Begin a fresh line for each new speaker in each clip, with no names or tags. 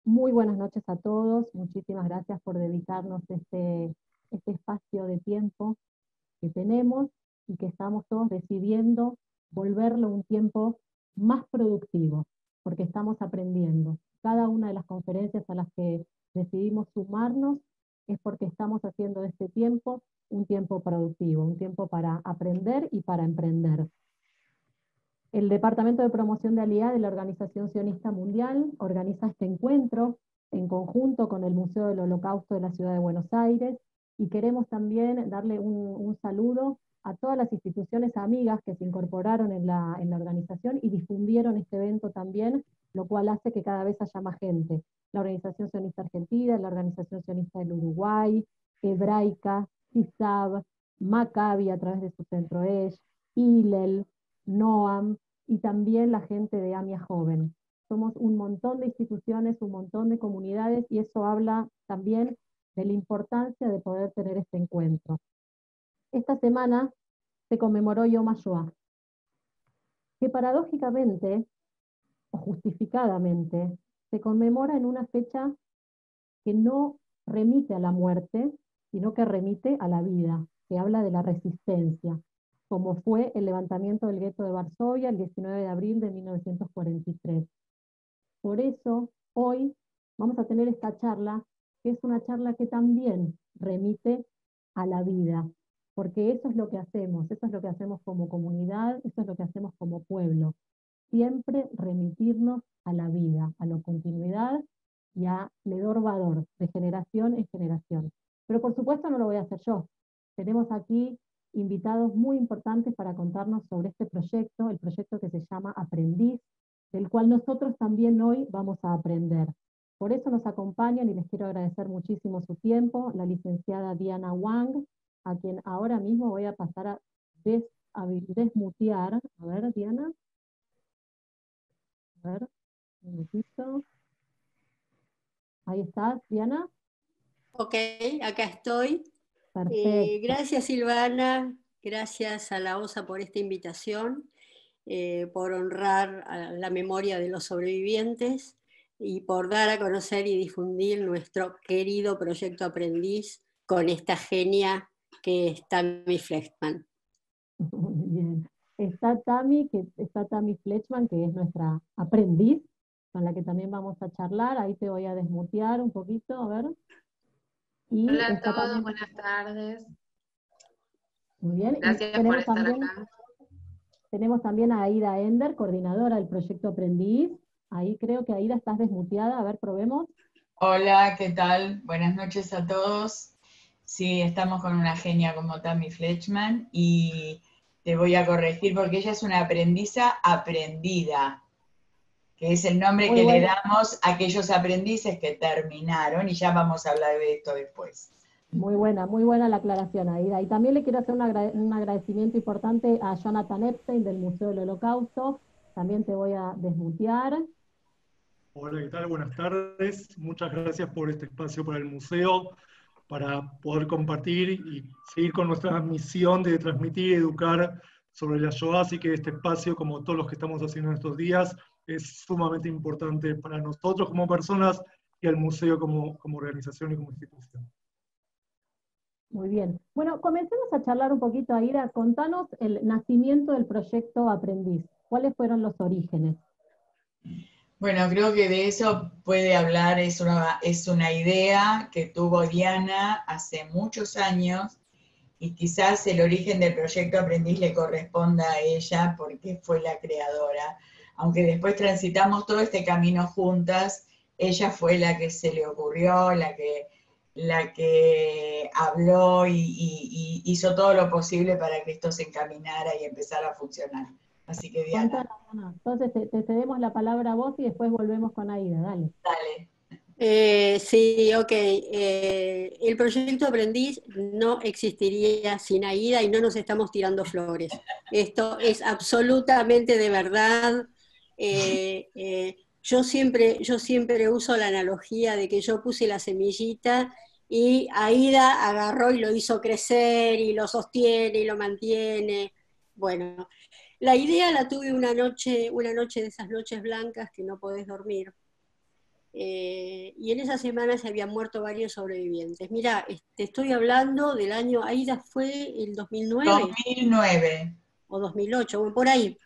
Muy buenas noches a todos, muchísimas gracias por dedicarnos este espacio de tiempo que tenemos y que estamos todos decidiendo volverlo un tiempo más productivo, porque estamos aprendiendo. Cada una de las conferencias a las que decidimos sumarnos es porque estamos haciendo de este tiempo un tiempo productivo, un tiempo para aprender y para emprender. El Departamento de Promoción de Aliá de la Organización Sionista Mundial organiza este encuentro en conjunto con el Museo del Holocausto de la Ciudad de Buenos Aires, y queremos también darle un saludo a todas las instituciones amigas que se incorporaron en la organización y difundieron este evento también, lo cual hace que cada vez haya más gente. La Organización Sionista Argentina, la Organización Sionista del Uruguay, Hebraica, CISAB, Maccabi a través de su centro ESH, ILEL, NOAM, y también la gente de AMIA Joven. Somos un montón de instituciones, un montón de comunidades, y eso habla también de la importancia de poder tener este encuentro. Esta semana se conmemoró Yom HaShoah, que paradójicamente, o justificadamente, se conmemora en una fecha que no remite a la muerte, sino que remite a la vida, que habla de la resistencia, como fue el levantamiento del gueto de Varsovia el 19 de abril de 1943. Por eso, hoy vamos a tener esta charla, que es una charla que también remite a la vida, porque eso es lo que hacemos como comunidad, eso es lo que hacemos como pueblo. Siempre remitirnos a la vida, a la continuidad y a Ledor Vador, de generación en generación. Pero por supuesto no lo voy a hacer yo. Tenemos aquí invitados muy importantes para contarnos sobre este proyecto, el proyecto que se llama Aprendiz, del cual nosotros también hoy vamos a aprender. Por eso nos acompañan, y les quiero agradecer muchísimo su tiempo, la licenciada Diana Wang, a quien ahora mismo voy a pasar a desmutear. A ver, Diana. A ver, un minutito. Ahí estás, Diana.
Ok, acá estoy.
Perfecto.
Gracias, Silvana, gracias a la OSA por esta invitación, por honrar a la memoria de los sobrevivientes y por dar a conocer y difundir nuestro querido proyecto Aprendiz con esta genia que es Tammy Flexman.
Muy bien. Está Tammy Fletchman, que es nuestra aprendiz, con la que también vamos a charlar. Ahí te voy a desmutear un poquito, a ver. Y
Hola a
está
todos,
también,
buenas tardes.
muy bien, y
Gracias por estar acá.
tenemos también a Aida Ender, coordinadora del proyecto Aprendiz. Ahí creo que Aida estás desmuteada, a ver, probemos.
Hola, ¿qué tal? Buenas noches a todos. Sí, estamos con una genia como Tammy Fletchman y te voy a corregir porque ella es una aprendiza aprendida, que es el nombre
Muy
que le
bueno.
damos a aquellos aprendices que terminaron, y ya vamos a hablar de esto después.
Muy buena la aclaración, Aida. Y también le quiero hacer un agradecimiento importante a Jonathan Epstein del Museo del Holocausto. También te voy a desmutear.
Hola, ¿qué tal? Buenas tardes. Muchas gracias por este espacio para el museo, para poder compartir y seguir con nuestra misión de transmitir y educar sobre la Shoah. Así que este espacio, como todos los que estamos haciendo en estos días, es sumamente importante para nosotros como personas y al museo como organización y como institución.
Muy bien. Bueno, comencemos a charlar un poquito, Aida. Contanos el nacimiento del proyecto Aprendiz. ¿Cuáles fueron los orígenes?
Bueno, creo que de eso puede hablar, es una idea que tuvo Diana hace muchos años, y quizás el origen del proyecto Aprendiz le corresponda a ella porque fue la creadora. Aunque después transitamos todo este camino juntas, ella fue la que se le ocurrió, la que habló y hizo todo lo posible para que esto se encaminara y empezara a funcionar. Así que Diana.
Contanos, Ana. Entonces te cedemos la palabra a vos y después volvemos con Aida. Dale.
Dale.
Sí, ok. El proyecto Aprendiz no existiría sin Aida y no nos estamos tirando flores. Esto es absolutamente de verdad. Yo siempre uso la analogía de que yo puse la semillita y Aida agarró y lo hizo crecer y lo sostiene y lo mantiene. Bueno, la idea la tuve una noche de esas noches blancas que no podés dormir. y en esa semana se habían muerto varios sobrevivientes. Mira, te estoy hablando del año, Aida, fue el 2009.
2009.
O 2008, bueno, por ahí.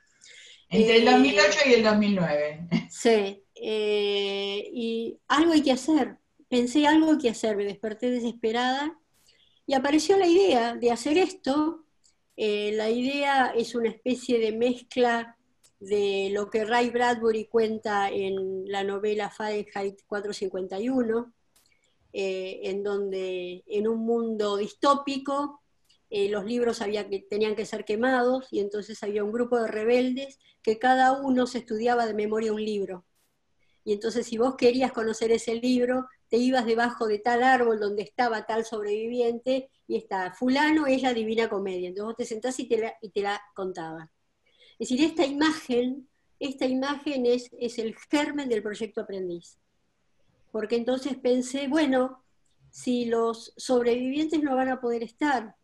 Entre el 2008 y el 2009.
Sí, y algo hay que hacer. Pensé, algo hay que hacer, me desperté desesperada y apareció la idea de hacer esto. La idea es una especie de mezcla de lo que Ray Bradbury cuenta en la novela Fahrenheit 451, en donde en un mundo distópico los libros tenían que ser quemados, y entonces había un grupo de rebeldes que cada uno se estudiaba de memoria un libro. Y entonces si vos querías conocer ese libro, te ibas debajo de tal árbol donde estaba tal sobreviviente, y está fulano, es la Divina Comedia. Entonces vos te sentás y te la contaba. Es decir, esta imagen es el germen del proyecto Aprendiz. Porque entonces pensé, bueno, si los sobrevivientes no van a poder estar,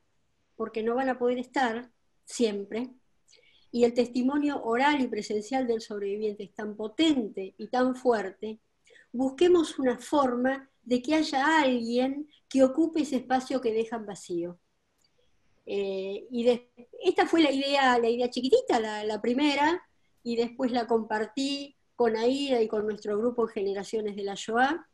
porque no van a poder estar siempre, y el testimonio oral y presencial del sobreviviente es tan potente y tan fuerte, busquemos una forma de que haya alguien que ocupe ese espacio que dejan vacío. Esta fue la idea chiquitita, la primera, y después la compartí con Aida y con nuestro grupo en Generaciones de la Shoah,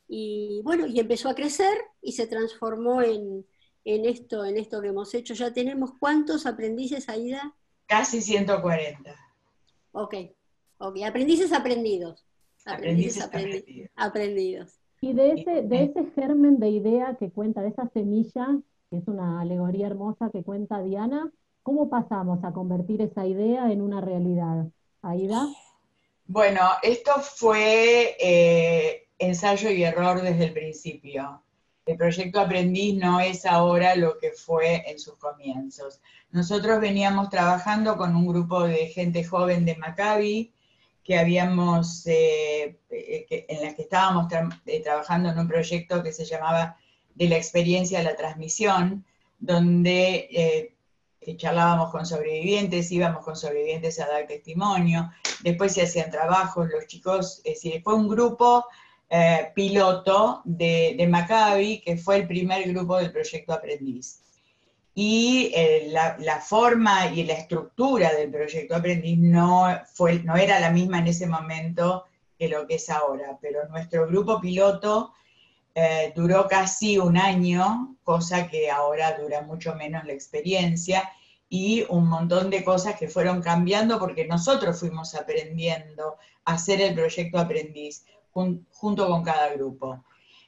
y bueno, y empezó a crecer y se transformó en esto que hemos hecho. Ya tenemos, ¿cuántos aprendices, Aida?
Casi 140.
Ok, aprendices aprendidos. Aprendidos.
Y de ese germen de idea que cuenta, de esa semilla, que es una alegoría hermosa que cuenta Diana, ¿cómo pasamos a convertir esa idea en una realidad? Aida.
Bueno, esto fue ensayo y error desde el principio. El proyecto Aprendiz no es ahora lo que fue en sus comienzos. Nosotros veníamos trabajando con un grupo de gente joven de Maccabi, que habíamos, en la que estábamos trabajando en un proyecto que se llamaba De la experiencia a la transmisión, donde charlábamos con sobrevivientes, íbamos con sobrevivientes a dar testimonio, después se hacían trabajos, los chicos, es decir, fue un grupo piloto de Maccabi, que fue el primer grupo del proyecto Aprendiz. Y la forma y la estructura del proyecto Aprendiz no era la misma en ese momento que lo que es ahora, pero nuestro grupo piloto duró casi un año, cosa que ahora dura mucho menos la experiencia, y un montón de cosas que fueron cambiando porque nosotros fuimos aprendiendo a hacer el proyecto Aprendiz junto con cada grupo.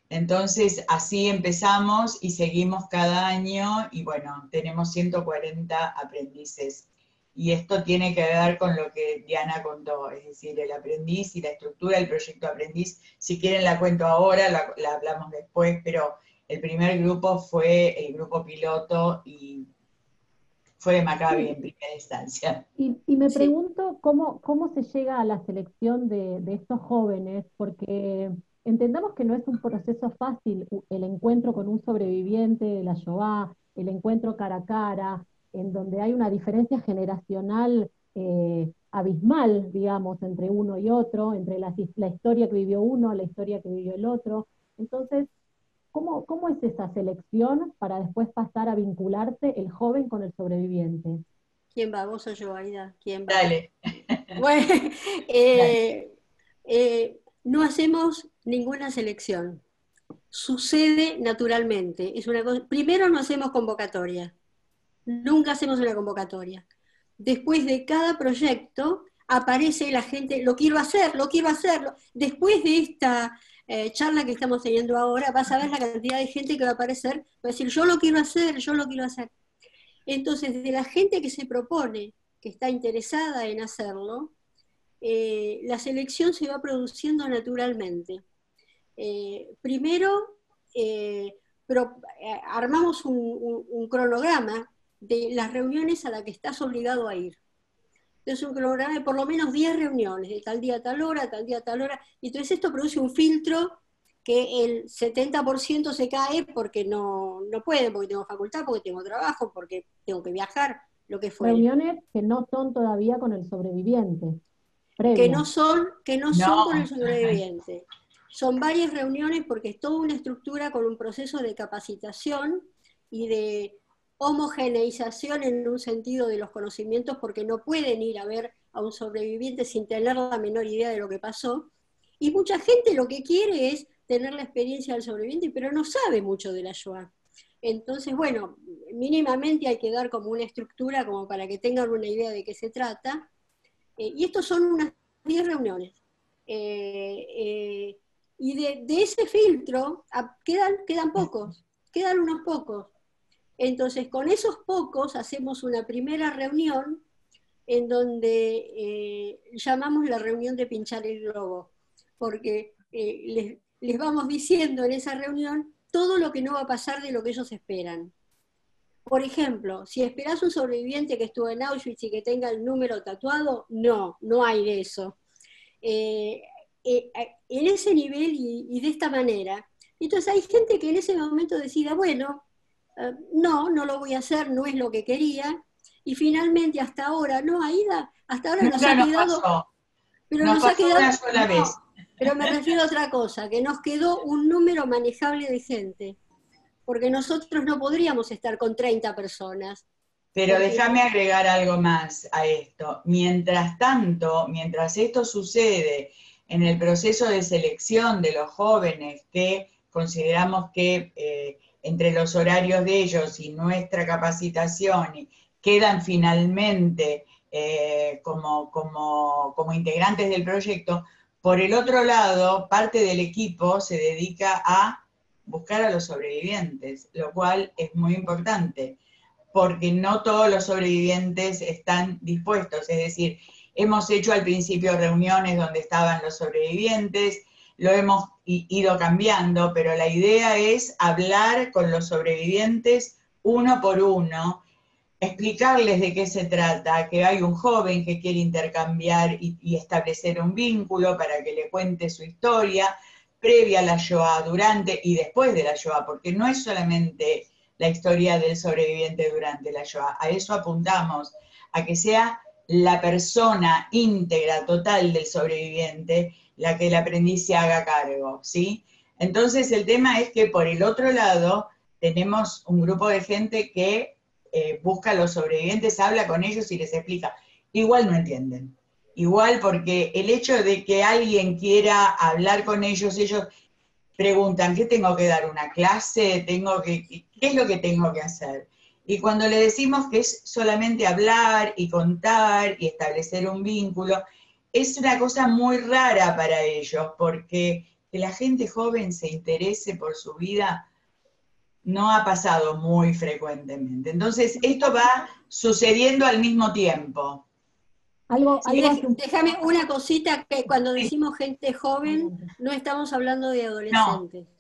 Entonces, así empezamos y seguimos cada año, y bueno, tenemos 140 aprendices. Y esto tiene que ver con lo que Diana contó, es decir, el aprendiz y la estructura del proyecto Aprendiz. Si quieren la cuento ahora, la hablamos después, pero el primer grupo fue el grupo piloto y fue de Maccabi en primera instancia.
Y me pregunto cómo se llega a la selección de estos jóvenes, porque entendamos que no es un proceso fácil el encuentro con un sobreviviente de la Shoah, el encuentro cara a cara, en donde hay una diferencia generacional abismal, digamos, entre uno y otro, entre la historia que vivió uno, la historia que vivió el otro. Entonces, ¿cómo es esa selección para después pasar a vincularse el joven con el sobreviviente?
¿Quién va? ¿Vos o yo, Aida? ¿Quién va?
Dale.
Bueno, no hacemos ninguna selección. Sucede naturalmente. Primero no hacemos convocatoria. Nunca hacemos una convocatoria. Después de cada proyecto aparece la gente, lo quiero hacerlo. Después de esta charla que estamos teniendo ahora, vas a ver la cantidad de gente que va a aparecer, va a decir, yo lo quiero hacer. Entonces, de la gente que se propone, que está interesada en hacerlo, la selección se va produciendo naturalmente. Primero, armamos un cronograma de las reuniones a las que estás obligado a ir. Entonces un cronograma de por lo menos 10 reuniones, de tal día a tal hora, y entonces esto produce un filtro que el 70% se cae porque no pueden, porque tengo facultad, porque tengo trabajo, porque tengo que viajar, lo que fuera.
Reuniones que no son todavía con el sobreviviente.
Que no son con el sobreviviente. son varias reuniones porque es toda una estructura con un proceso de capacitación y de homogeneización en un sentido de los conocimientos, porque no pueden ir a ver a un sobreviviente sin tener la menor idea de lo que pasó, y mucha gente lo que quiere es tener la experiencia del sobreviviente, pero no sabe mucho de la Shoah. Entonces, bueno, mínimamente hay que dar como una estructura como para que tengan una idea de qué se trata, y estos son unas 10 reuniones. Y de ese filtro quedan pocos, quedan unos pocos. Entonces, con esos pocos hacemos una primera reunión en donde llamamos la reunión de pinchar el globo, porque les vamos diciendo en esa reunión todo lo que no va a pasar de lo que ellos esperan. Por ejemplo, si esperás un sobreviviente que estuvo en Auschwitz y que tenga el número tatuado, no hay de eso. En ese nivel y de esta manera. Entonces hay gente que en ese momento decida, bueno, no lo voy a hacer, no es lo que quería, y finalmente hasta ahora, no, Aida, hasta ahora nos ha quedado...
Pasó.
Pero
nos
nos ha quedado
una sola vez.
Pero me refiero a otra cosa, que nos quedó un número manejable de gente, porque nosotros no podríamos estar con 30 personas.
Pero déjame agregar algo más a esto. Mientras tanto, mientras esto sucede en el proceso de selección de los jóvenes, que consideramos que entre los horarios de ellos y nuestra capacitación quedan finalmente como integrantes del proyecto, por el otro lado, parte del equipo se dedica a buscar a los sobrevivientes, lo cual es muy importante, porque no todos los sobrevivientes están dispuestos. Es decir, hemos hecho al principio reuniones donde estaban los sobrevivientes, lo hemos ido cambiando, pero la idea es hablar con los sobrevivientes uno por uno, explicarles de qué se trata, que hay un joven que quiere intercambiar y establecer un vínculo para que le cuente su historia previa a la Shoah, durante y después de la Shoah, porque no es solamente la historia del sobreviviente durante la Shoah, a eso apuntamos, a que sea la persona íntegra, total del sobreviviente, la que el aprendiz se haga cargo, ¿sí? Entonces el tema es que por el otro lado tenemos un grupo de gente que busca a los sobrevivientes, habla con ellos y les explica. Igual no entienden. Igual porque el hecho de que alguien quiera hablar con ellos, ellos preguntan, ¿qué tengo que dar? ¿Una clase? ¿Qué es lo que tengo que hacer? Y cuando le decimos que es solamente hablar y contar y establecer un vínculo, es una cosa muy rara para ellos, porque que la gente joven se interese por su vida no ha pasado muy frecuentemente. Entonces, esto va sucediendo al mismo tiempo.
Déjame una cosita, que cuando decimos gente joven, no estamos hablando de adolescentes. No.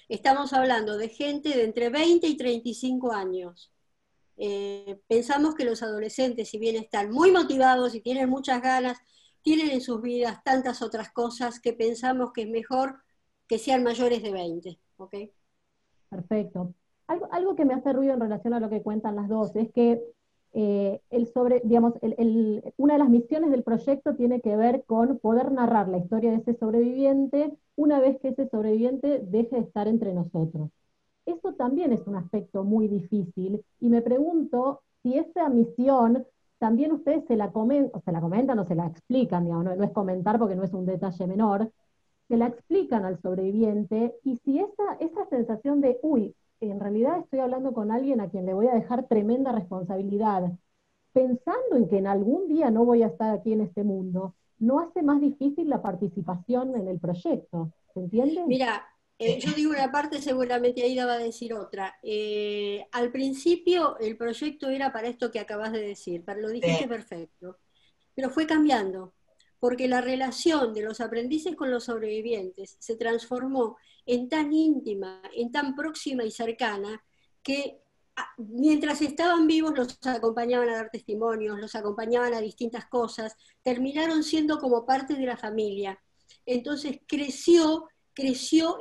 Estamos hablando de gente de entre 20 y 35 años. Pensamos que los adolescentes, si bien están muy motivados y tienen muchas ganas, tienen en sus vidas tantas otras cosas que pensamos que es mejor que sean mayores de 20. ¿Ok?
Perfecto. Algo que me hace ruido en relación a lo que cuentan las dos es que una de las misiones del proyecto tiene que ver con poder narrar la historia de ese sobreviviente una vez que ese sobreviviente deje de estar entre nosotros. Eso también es un aspecto muy difícil, y me pregunto si esa misión también ustedes se la comentan o se la explican, digamos, no es comentar porque no es un detalle menor, se la explican al sobreviviente, y si esa sensación de, en realidad estoy hablando con alguien a quien le voy a dejar tremenda responsabilidad, pensando en que en algún día no voy a estar aquí en este mundo, ¿no hace más difícil la participación en el proyecto? ¿Se entiende?
Mira, yo digo una parte, seguramente Aida va a decir otra. Al principio el proyecto era para esto que acabas de decir, lo dijiste perfecto, pero fue cambiando, porque la relación de los aprendices con los sobrevivientes se transformó en tan íntima, en tan próxima y cercana, que mientras estaban vivos los acompañaban a dar testimonios, los acompañaban a distintas cosas, terminaron siendo como parte de la familia. Entonces creció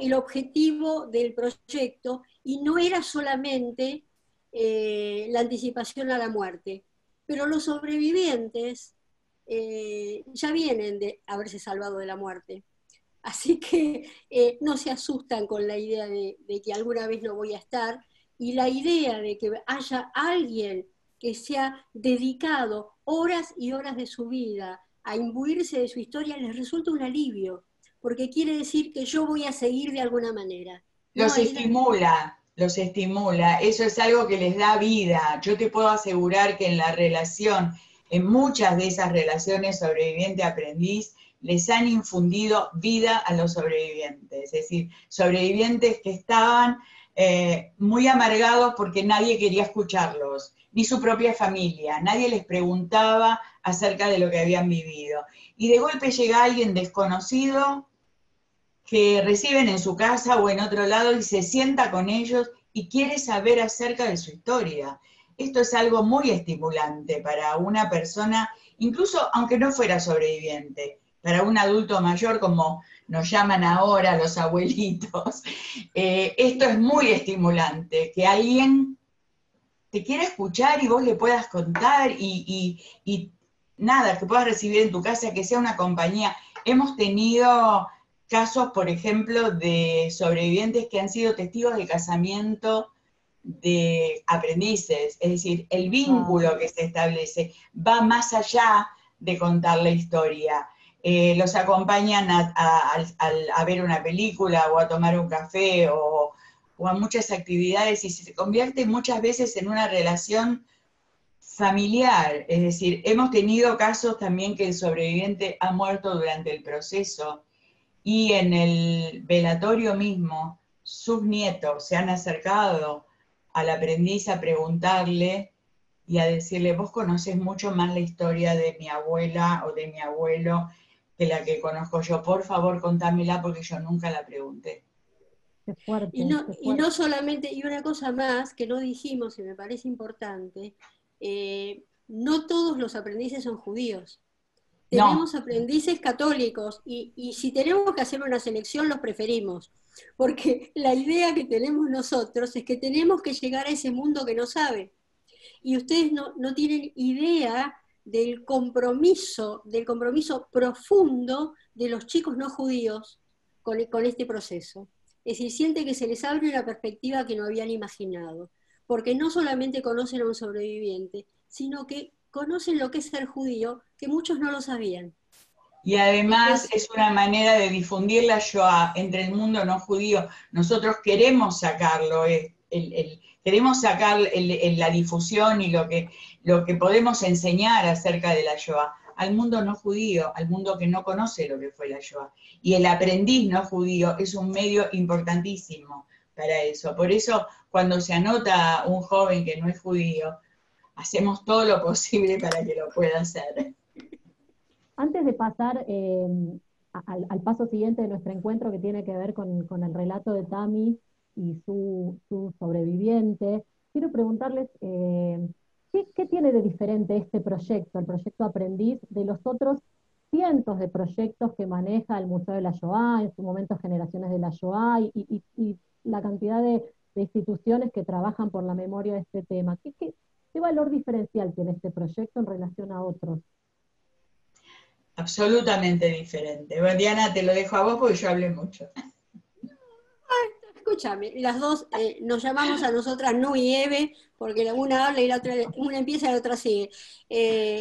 el objetivo del proyecto, y no era solamente la anticipación a la muerte, pero los sobrevivientes ya vienen de haberse salvado de la muerte. Así que no se asustan con la idea de que alguna vez no voy a estar, y la idea de que haya alguien que se ha dedicado horas y horas de su vida a imbuirse de su historia les resulta un alivio, porque quiere decir que yo voy a seguir de alguna manera.
Los estimula, eso es algo que les da vida. Yo te puedo asegurar que en la relación, en muchas de esas relaciones sobreviviente-aprendiz, les han infundido vida a los sobrevivientes, es decir, sobrevivientes que estaban muy amargados porque nadie quería escucharlos, ni su propia familia, nadie les preguntaba acerca de lo que habían vivido. Y de golpe llega alguien desconocido que reciben en su casa o en otro lado y se sienta con ellos y quiere saber acerca de su historia. Esto es algo muy estimulante para una persona, incluso aunque no fuera sobreviviente, para un adulto mayor, como nos llaman ahora los abuelitos. Esto es muy estimulante, que alguien te quiera escuchar y vos le puedas contar y nada, que puedas recibir en tu casa, que sea una compañía. Hemos tenido casos, por ejemplo, de sobrevivientes que han sido testigos de casamiento de aprendices, es decir, el vínculo que se establece va más allá de contar la historia. Los acompañan a ver una película o a tomar un café o a muchas actividades y se convierte muchas veces en una relación familiar, es decir, hemos tenido casos también que el sobreviviente ha muerto durante el proceso y en el velatorio mismo sus nietos se han acercado al aprendiz a preguntarle y a decirle, vos conocés mucho más la historia de mi abuela o de mi abuelo que la que conozco yo, por favor contámela porque yo nunca la pregunté.
Qué fuerte,
y no solamente, y una cosa más que no dijimos y me parece importante, no todos los aprendices son judíos. Tenemos aprendices católicos y si tenemos que hacer una selección los preferimos, porque la idea que tenemos nosotros es que tenemos que llegar a ese mundo que no sabe. Y ustedes no tienen idea del compromiso profundo de los chicos no judíos con este proceso. Es decir, sienten que se les abre una perspectiva que no habían imaginado, porque no solamente conocen a un sobreviviente, sino que conocen lo que es ser judío, que muchos no lo sabían.
Y además es una manera de difundir la Shoah entre el mundo no judío. Nosotros queremos sacarlo, queremos sacar la difusión y lo que podemos enseñar acerca de la Shoah al mundo no judío, al mundo que no conoce lo que fue la Shoah. Y el aprendiz no judío es un medio importantísimo para eso. Por eso, cuando se anota un joven que no es judío, hacemos todo lo posible para que lo pueda hacer.
Antes de pasar al paso siguiente de nuestro encuentro, que tiene que ver con el relato de Tami y su sobreviviente, quiero preguntarles ¿qué tiene de diferente este proyecto, el proyecto Aprendiz, de los otros cientos de proyectos que maneja el Museo de la Shoah, en su momento Generaciones de la Shoah, y la cantidad de instituciones que trabajan por la memoria de este tema? ¿Qué valor diferencial tiene este proyecto en relación a otros?
Absolutamente diferente. Bueno, Diana, te lo dejo a vos porque yo hablé mucho.
Escúchame, las dos nos llamamos a nosotras Nu y Eve, porque una habla y la otra, una empieza y la otra sigue.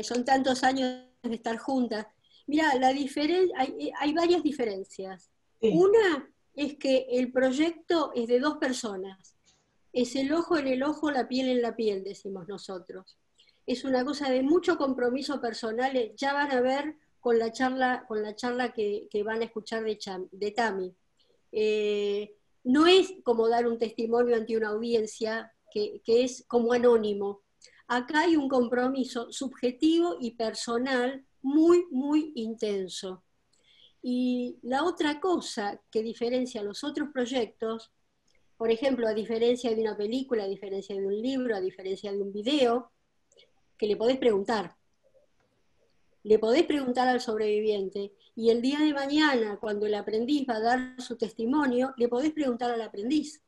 Son tantos años de estar juntas. Mirá, hay varias diferencias. Sí. Una es que el proyecto es de dos personas. Es el ojo en el ojo, la piel en la piel, decimos nosotros. Es una cosa de mucho compromiso personal. Ya van a ver con la charla que van a escuchar de Tami. No es como dar un testimonio ante una audiencia que es como anónimo. Acá hay un compromiso subjetivo y personal muy, muy intenso. Y la otra cosa que diferencia a los otros proyectos, por ejemplo, a diferencia de una película, a diferencia de un libro, a diferencia de un video, que le podés preguntar. Le podés preguntar al sobreviviente, y el día de mañana, cuando el aprendiz va a dar su testimonio, le podés preguntar al aprendiz.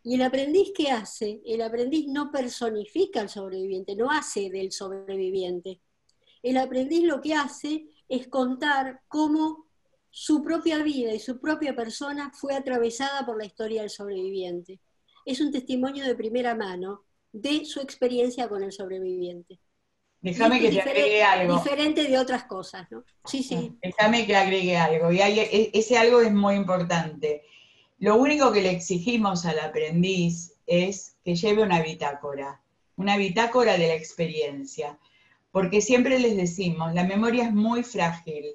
¿Y el aprendiz qué hace? El aprendiz no personifica al sobreviviente, no hace del sobreviviente. El aprendiz lo que hace es contar cómo su propia vida y su propia persona fue atravesada por la historia del sobreviviente. Es un testimonio de primera mano de su experiencia con el sobreviviente.
Déjame que te agregue algo.
Diferente de otras cosas, ¿no? Sí, sí.
Déjame que agregue algo. Y ese algo es muy importante. Lo único que le exigimos al aprendiz es que lleve una bitácora de la experiencia. Porque siempre les decimos, la memoria es muy frágil.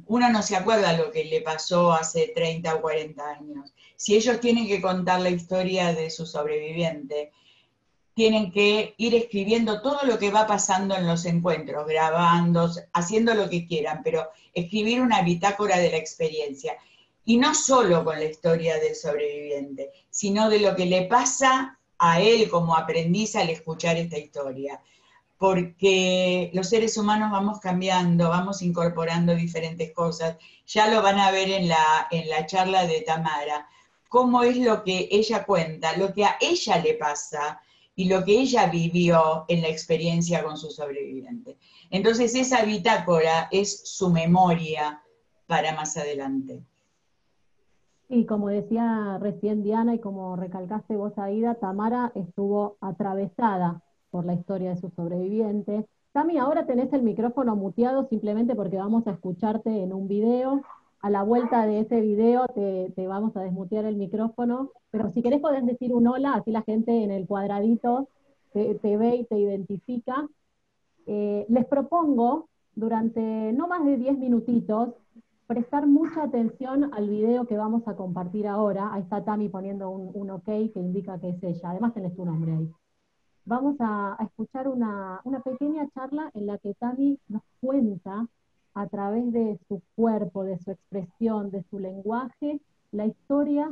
Uno no se acuerda lo que le pasó hace 30 o 40 años. Si ellos tienen que contar la historia de su sobreviviente, tienen que ir escribiendo todo lo que va pasando en los encuentros, grabando, haciendo lo que quieran, pero escribir una bitácora de la experiencia. Y no solo con la historia del sobreviviente, sino de lo que le pasa a él como aprendiz al escuchar esta historia. Porque los seres humanos vamos cambiando, vamos incorporando diferentes cosas. Ya lo van a ver en la charla de Tamara, cómo es lo que ella cuenta, lo que a ella le pasa y lo que ella vivió en la experiencia con su sobreviviente. Entonces esa bitácora es su memoria para más adelante.
Y como decía recién Diana y como recalcaste vos, Aida, Tamara estuvo atravesada por la historia de sus sobrevivientes. Tami, ahora tenés el micrófono muteado simplemente porque vamos a escucharte en un video. A la vuelta de ese video te vamos a desmutear el micrófono, pero si querés podés decir un hola, así la gente en el cuadradito te ve y te identifica. Les propongo, durante no más de 10 minutitos, prestar mucha atención al video que vamos a compartir ahora. Ahí está Tami poniendo un ok que indica que es ella. Además tenés tu nombre ahí. Vamos a escuchar una pequeña charla en la que Tami nos cuenta, a través de su cuerpo, de su expresión, de su lenguaje, la historia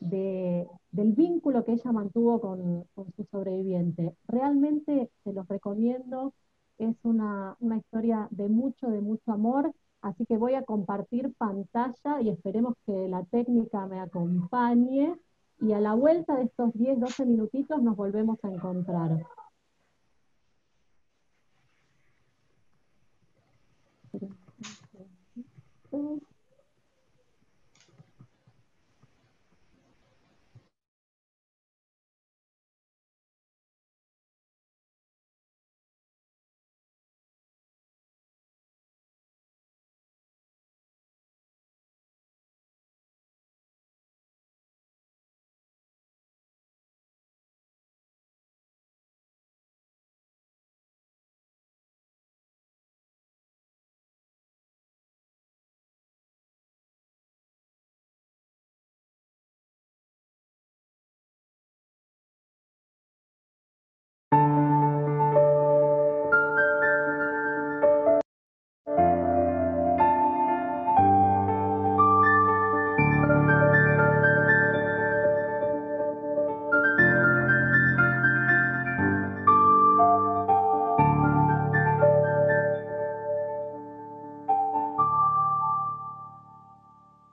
del vínculo que ella mantuvo con su sobreviviente. Realmente se los recomiendo, es una historia de mucho amor, así que voy a compartir pantalla y esperemos que la técnica me acompañe, y a la vuelta de estos 10-12 minutitos nos volvemos a encontrar.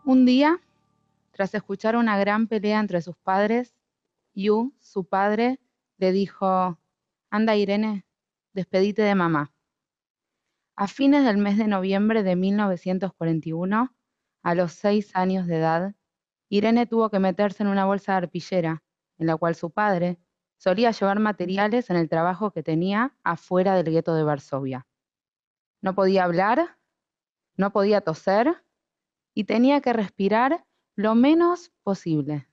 Un día, tras escuchar una gran pelea entre sus padres, Yu, su padre, le dijo: «Anda, Irene, despedite de mamá». A fines del mes de noviembre de 1941, a los 6 años de edad, Irene tuvo que meterse en una bolsa de arpillera, en la cual su padre solía llevar materiales en el trabajo que tenía afuera del gueto de Varsovia. No podía hablar, no podía toser y tenía que respirar lo menos posible.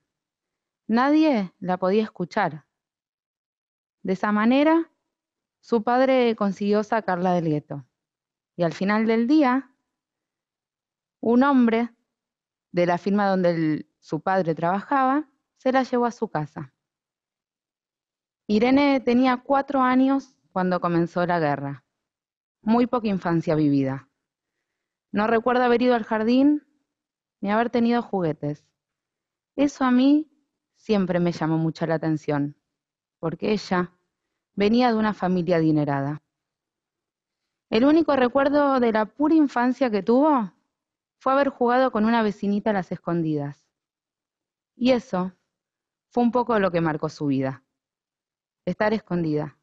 Nadie la podía escuchar. De esa manera, su padre consiguió sacarla del gueto. Y al final del día, un hombre de la firma donde su padre trabajaba se la llevó a su casa. Irene tenía 4 años cuando comenzó la guerra. Muy poca infancia vivida. No recuerda haber ido al jardín ni haber tenido juguetes. Eso a mí siempre me llamó mucho la atención, porque ella venía de una familia adinerada. El único recuerdo de la pura infancia que tuvo fue haber jugado con una vecinita a las escondidas. Y eso fue un poco lo que marcó su vida. Estar escondida.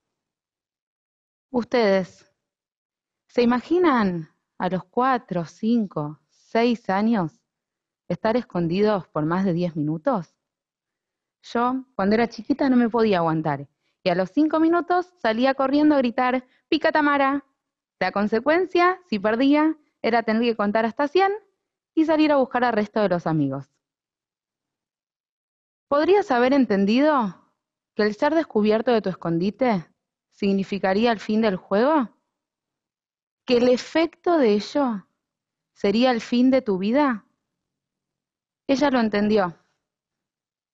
¿Ustedes se imaginan a los 4, 5, 6 años estar escondidos por más de 10 minutos? Yo, cuando era chiquita, no me podía aguantar. Y a los 5 minutos salía corriendo a gritar, ¡pica Tamara! La consecuencia, si perdía, era tener que contar hasta 100 y salir a buscar al resto de los amigos. ¿Podrías haber entendido que el ser descubierto de tu escondite significaría el fin del juego? ¿Que el efecto de ello sería el fin de tu vida? Ella lo entendió.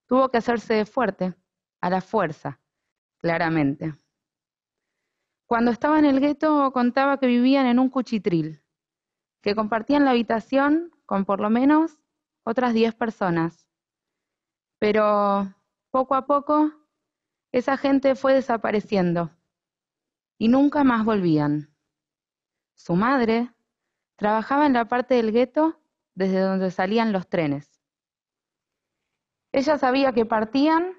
Tuvo que hacerse fuerte, a la fuerza, claramente. Cuando estaba en el gueto contaba que vivían en un cuchitril, que compartían la habitación con por lo menos otras 10 personas. Pero poco a poco esa gente fue desapareciendo y nunca más volvían. Su madre trabajaba en la parte del gueto desde donde salían los trenes. Ella sabía que partían,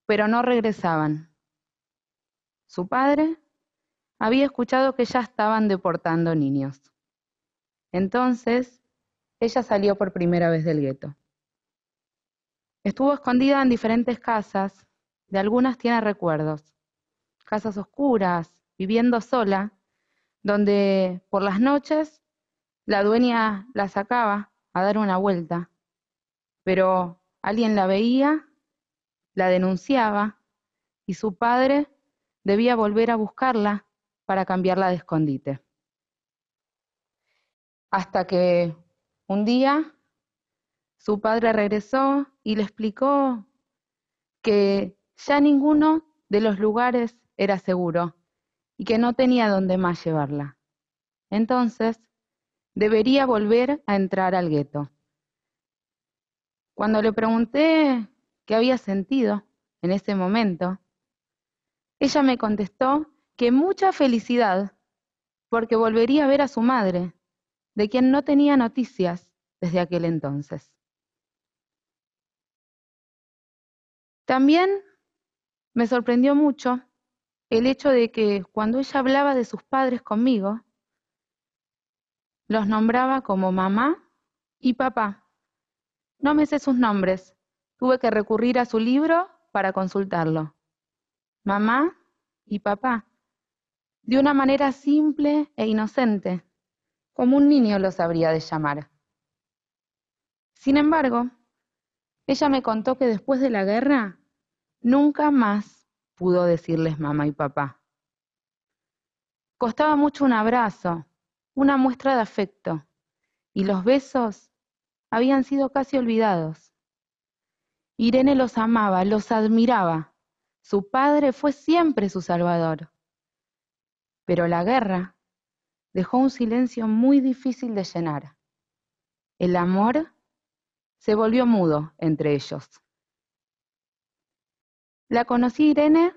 pero no regresaban. Su padre había escuchado que ya estaban deportando niños. Entonces, ella salió por primera vez del gueto. Estuvo escondida en diferentes casas, de algunas tiene recuerdos. Casas oscuras, viviendo sola, donde por las noches la dueña la sacaba a dar una vuelta, pero alguien la veía, la denunciaba y su padre debía volver a buscarla para cambiarla de escondite. Hasta que un día su padre regresó y le explicó que ya ninguno de los lugares era seguro y que no tenía dónde más llevarla. Entonces, debería volver a entrar al gueto. Cuando le pregunté qué había sentido en ese momento, ella me contestó que mucha felicidad porque volvería a ver a su madre, de quien no tenía noticias desde aquel entonces. También me sorprendió mucho el hecho de que cuando ella hablaba de sus padres conmigo, los nombraba como mamá y papá. No me sé sus nombres, tuve que recurrir a su libro para consultarlo. Mamá y papá, de una manera simple e inocente, como un niño los habría de llamar. Sin embargo, ella me contó que después de la guerra, nunca más pudo decirles mamá y papá. Costaba mucho un abrazo, una muestra de afecto, y los besos habían sido casi olvidados. Irene los amaba, los admiraba. Su padre fue siempre su salvador. Pero la guerra dejó un silencio muy difícil de llenar. El amor se volvió mudo entre ellos. La conocí Irene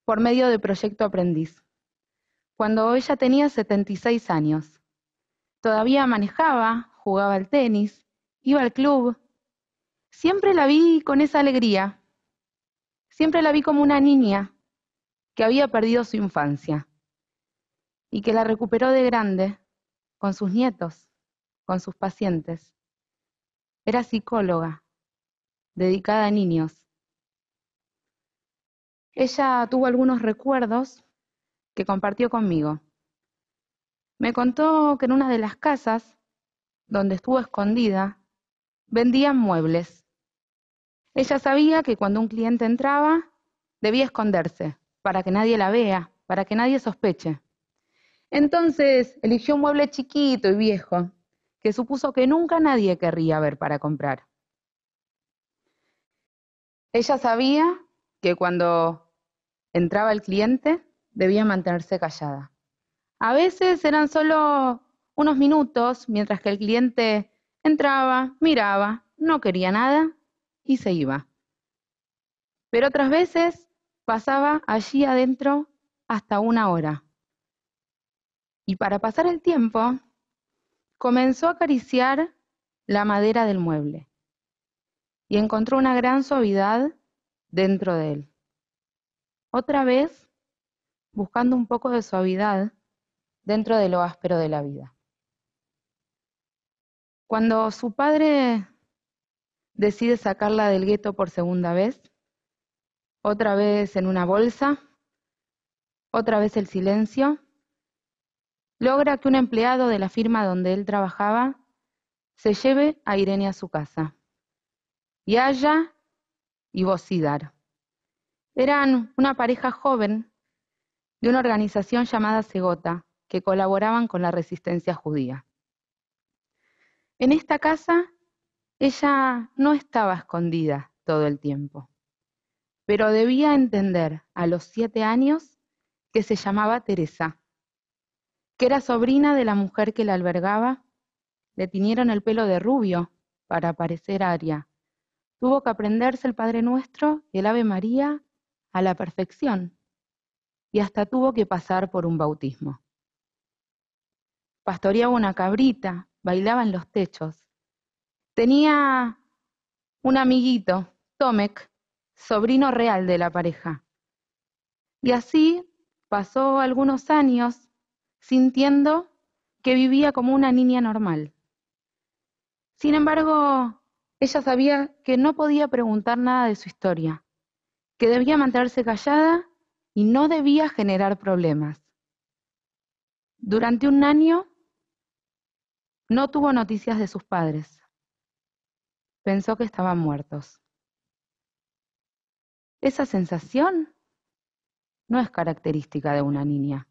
por medio de Proyecto Aprendiz, cuando ella tenía 76 años. Todavía manejaba, jugaba al tenis, iba al club. Siempre la vi con esa alegría. Siempre la vi como una niña que había perdido su infancia y que la recuperó de grande con sus nietos, con sus pacientes. Era psicóloga, dedicada a niños. Ella tuvo algunos recuerdos que compartió conmigo. Me contó que en una de las casas donde estuvo escondida, vendían muebles. Ella sabía que cuando un cliente entraba, debía esconderse, para que nadie la vea, para que nadie sospeche. Entonces eligió un mueble chiquito y viejo, que supuso que nunca nadie querría ver para comprar. Ella sabía que cuando entraba el cliente, debía mantenerse callada. A veces eran solo unos minutos, mientras que el cliente entraba, miraba, no quería nada y se iba. Pero otras veces pasaba allí adentro hasta 1 hora. Y para pasar el tiempo, comenzó a acariciar la madera del mueble y encontró una gran suavidad dentro de él. Otra vez, buscando un poco de suavidad, dentro de lo áspero de la vida. Cuando su padre decide sacarla del gueto por segunda vez, otra vez en una bolsa, otra vez el silencio, logra que un empleado de la firma donde él trabajaba se lleve a Irene a su casa. Yaya y Bosidar. Eran una pareja joven de una organización llamada Segota, que colaboraban con la resistencia judía. En esta casa, ella no estaba escondida todo el tiempo, pero debía entender a los 7 años que se llamaba Teresa, que era sobrina de la mujer que la albergaba. Le tiñeron el pelo de rubio para parecer aria. Tuvo que aprenderse el Padre Nuestro y el Ave María a la perfección, y hasta tuvo que pasar por un bautismo. Pastoreaba una cabrita, bailaba en los techos. Tenía un amiguito, Tomek, sobrino real de la pareja. Y así pasó algunos años sintiendo que vivía como una niña normal. Sin embargo, ella sabía que no podía preguntar nada de su historia, que debía mantenerse callada y no debía generar problemas. Durante un año no tuvo noticias de sus padres. Pensó que estaban muertos. Esa sensación no es característica de una niña.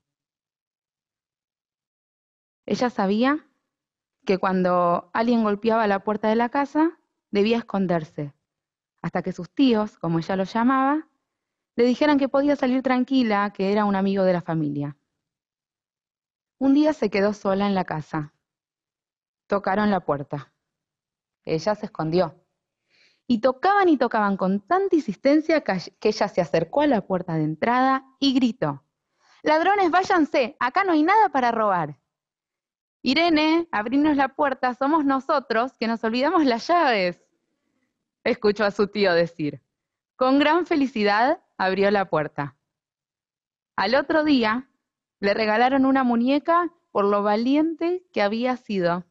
Ella sabía que cuando alguien golpeaba la puerta de la casa, debía esconderse, hasta que sus tíos, como ella los llamaba, le dijeran que podía salir tranquila, que era un amigo de la familia. Un día se quedó sola en la casa. Tocaron la puerta. Ella se escondió. Y tocaban con tanta insistencia que ella se acercó a la puerta de entrada y gritó: «¡Ladrones, váyanse! Acá no hay nada para robar». «Irene, abrinos la puerta, somos nosotros que nos olvidamos las llaves», escuchó a su tío decir. Con gran felicidad abrió la puerta. Al otro día le regalaron una muñeca por lo valiente que había sido.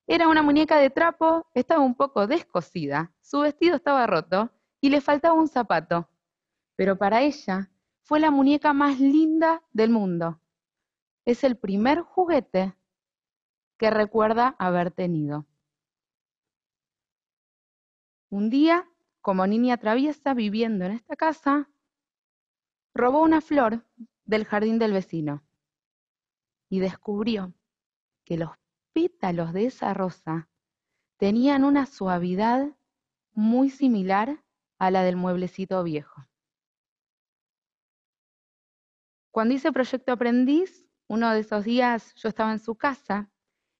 Era una muñeca de trapo, estaba un poco descosida, su vestido estaba roto y le faltaba un zapato. Pero para ella fue la muñeca más linda del mundo. Es el primer juguete que recuerda haber tenido. Un día, como niña traviesa viviendo en esta casa, robó una flor del jardín del vecino y descubrió que los pétalos de esa rosa tenían una suavidad muy similar a la del mueblecito viejo. Cuando hice Proyecto Aprendiz, uno de esos días yo estaba en su casa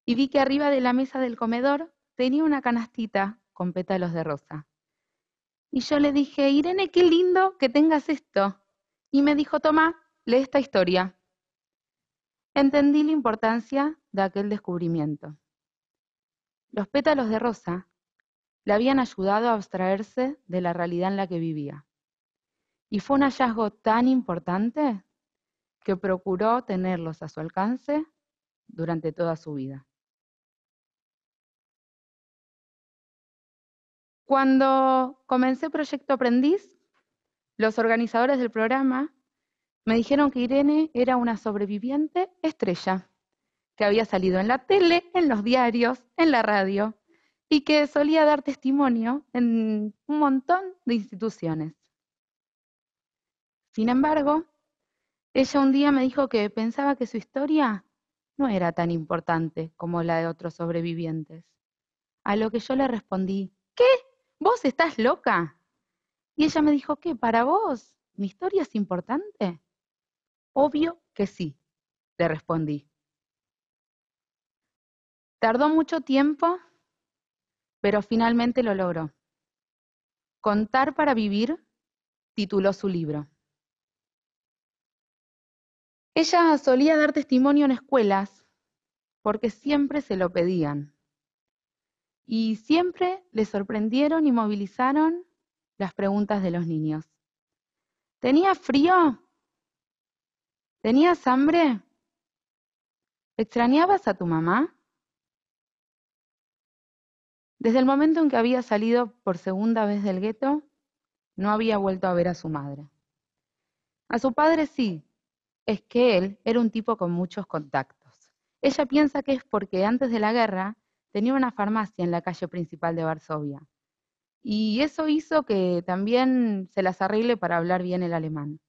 y vi que arriba de la mesa del comedor tenía una canastita con pétalos de rosa. Y yo le dije: «Irene, qué lindo que tengas esto». Y me dijo: «Toma, lee esta historia». Entendí la importancia de aquel descubrimiento. Los pétalos de rosa le habían ayudado a abstraerse de la realidad en la que vivía. Y fue un hallazgo tan importante que procuró tenerlos a su alcance durante toda su vida. Cuando comencé Proyecto Aprendiz, los organizadores del programa me dijeron que Irene era una sobreviviente estrella, que había salido en la tele, en los diarios, en la radio, y que solía dar testimonio en un montón de instituciones. Sin embargo, ella un día me dijo que pensaba que su historia no era tan importante como la de otros sobrevivientes. A lo que yo le respondí: «¿Qué? ¿Vos estás loca?». Y ella me dijo: «¿Qué? ¿Para vos mi historia es importante?». «Obvio que sí», le respondí. Tardó mucho tiempo, pero finalmente lo logró. Contar para vivir tituló su libro. Ella solía dar testimonio en escuelas porque siempre se lo pedían. Y siempre le sorprendieron y movilizaron las preguntas de los niños. ¿Tenías frío? ¿Tenías hambre? ¿Extrañabas a tu mamá? Desde el momento en que había salido por segunda vez del gueto, no había vuelto a ver a su madre. A su padre sí, es que él era un tipo con muchos contactos. Ella piensa que es porque antes de la guerra tenía una farmacia en la calle principal de Varsovia. Y eso hizo que también se las arregle para hablar bien el alemán.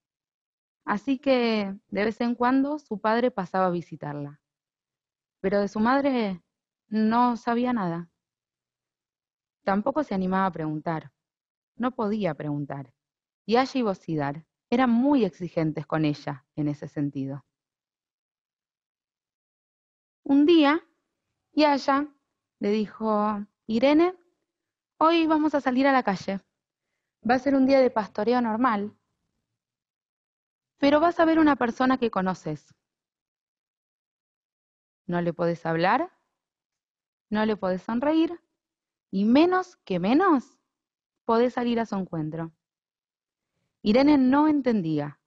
Así que de vez en cuando su padre pasaba a visitarla. Pero de su madre no sabía nada. Tampoco se animaba a preguntar. No podía preguntar. Y Aya y Bosidar eran muy exigentes con ella en ese sentido. Un día, Aya le dijo: Irene, hoy vamos a salir a la calle. Va a ser un día de pastoreo normal, pero vas a ver una persona que conoces. No le podés hablar, no le podés sonreír, y menos que menos podés salir a su encuentro. Irene no entendía,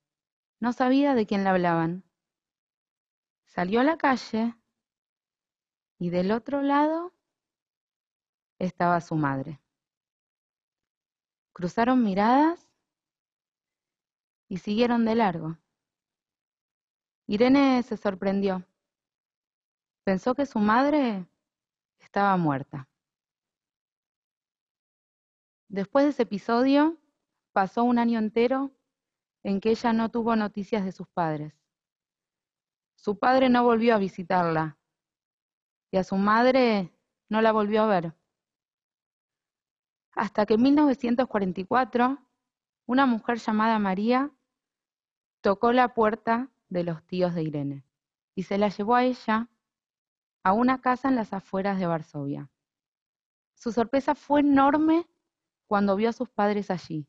no sabía de quién le hablaban. Salió a la calle y del otro lado estaba su madre. Cruzaron miradas y siguieron de largo. Irene se sorprendió. Pensó que su madre estaba muerta. Después de ese episodio, pasó un año entero en que ella no tuvo noticias de sus padres. Su padre no volvió a visitarla y a su madre no la volvió a ver. Hasta que en 1944, una mujer llamada María tocó la puerta de los tíos de Irene y se la llevó a ella a una casa en las afueras de Varsovia. Su sorpresa fue enorme cuando vio a sus padres allí.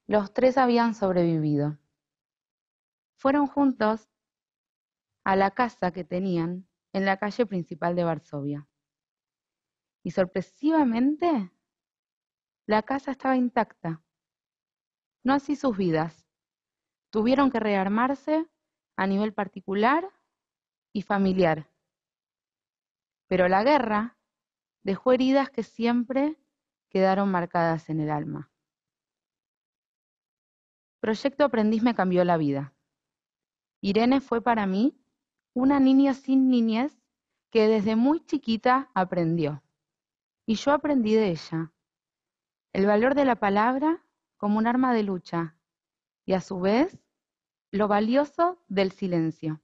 Los tres habían sobrevivido. Fueron juntos a la casa que tenían en la calle principal de Varsovia. Y sorpresivamente, la casa estaba intacta. No así sus vidas. Tuvieron que rearmarse a nivel particular y familiar. Pero la guerra dejó heridas que siempre quedaron marcadas en el alma. Proyecto Aprendiz me cambió la vida. Irene fue para mí una niña sin niñez que desde muy chiquita aprendió. Y yo aprendí de ella el valor de la palabra como un arma de lucha y a su vez lo valioso del silencio.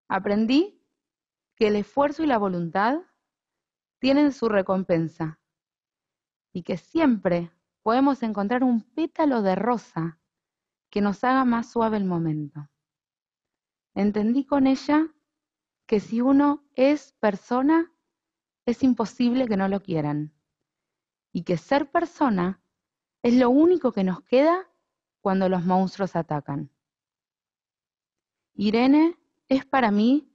Aprendí que el esfuerzo y la voluntad tienen su recompensa y que siempre podemos encontrar un pétalo de rosa que nos haga más suave el momento. Entendí con ella que si uno es persona, es imposible que no lo quieran y que ser persona es lo único que nos queda cuando los monstruos atacan. Irene es para mí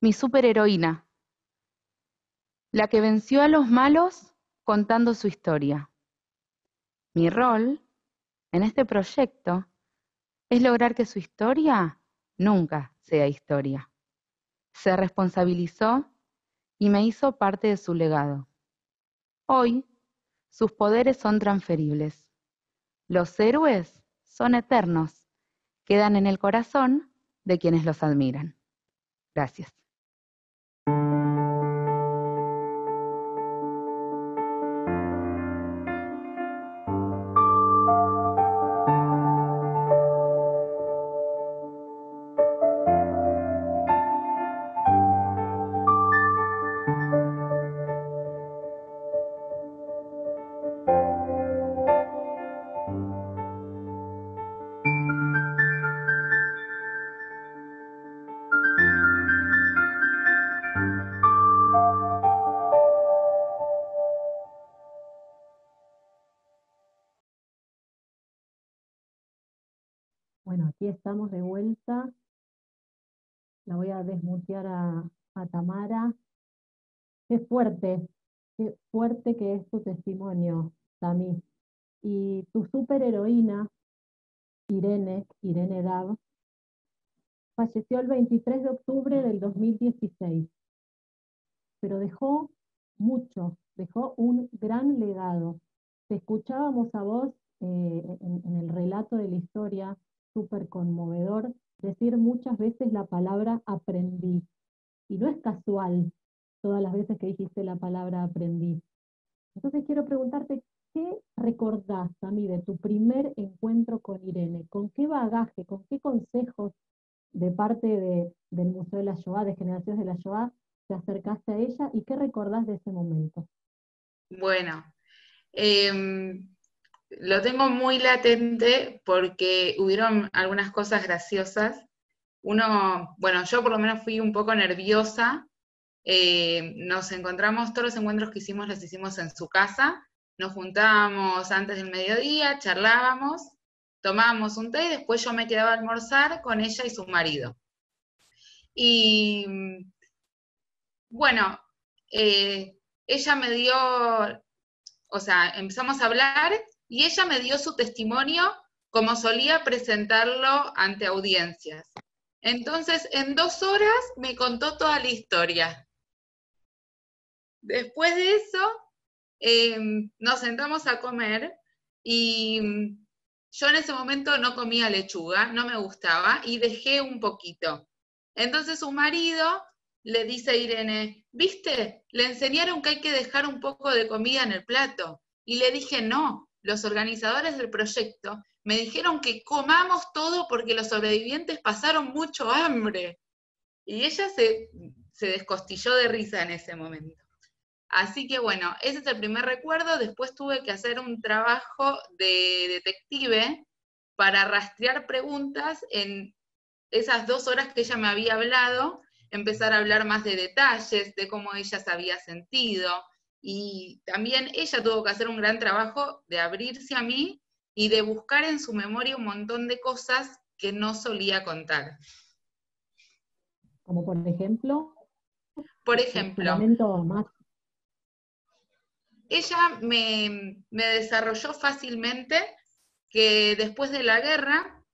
mi superheroína, la que venció a los malos contando su historia. Mi rol en este proyecto es lograr que su historia nunca sea historia. Se responsabilizó y me hizo parte de su legado. Hoy, sus poderes son transferibles. Los héroes son eternos, quedan en el corazón de quienes los admiran. Gracias.
Bueno, aquí estamos de vuelta. La voy a desmutear a Tamara. Qué fuerte que es tu testimonio, Tami. Y tu superheroína, Irene Dav, falleció el 23 de octubre del 2016, pero dejó mucho, dejó un gran legado. Te escuchábamos a vos en el relato de la historia, súper conmovedor, decir muchas veces la palabra aprendí. Y no es casual todas las veces que dijiste la palabra aprendí. Entonces quiero preguntarte, ¿qué recordás, Tami, de tu primer encuentro con Irene? ¿Con qué bagaje, con qué consejos de parte del Museo de la Shoah, de Generaciones de la Shoah, te acercaste a ella y qué recordás de ese momento?
Bueno, lo tengo muy latente porque hubieron algunas cosas graciosas. Bueno, yo por lo menos fui un poco nerviosa. Nos encontramos, todos los encuentros que hicimos los hicimos en su casa. Nos juntábamos antes del mediodía, charlábamos, tomábamos un té y después yo me quedaba a almorzar con ella y su marido. Y bueno, ella me dio, o sea, empezamos a hablar y ella me dio su testimonio como solía presentarlo ante audiencias. Entonces, en 2 horas me contó toda la historia. Después de eso, nos sentamos a comer y yo en ese momento no comía lechuga, no me gustaba y dejé un poquito. Entonces su marido le dice a Irene, ¿viste? Le enseñaron que hay que dejar un poco de comida en el plato. Y le dije, no, los organizadores del proyecto me dijeron que comamos todo porque los sobrevivientes pasaron mucho hambre. Y ella se descostilló de risa en ese momento. Así que bueno, ese es el primer recuerdo. Después tuve que hacer un trabajo de detective para rastrear preguntas en esas 2 horas que ella me había hablado, empezar a hablar más de detalles, de cómo ella se había sentido, y también ella tuvo que hacer un gran trabajo de abrirse a mí y de buscar en su memoria un montón de cosas que no solía contar.
Como por ejemplo,
Por
tu
ejemplo,
momento más.
ella me desarrolló fácilmente que después de la guerra,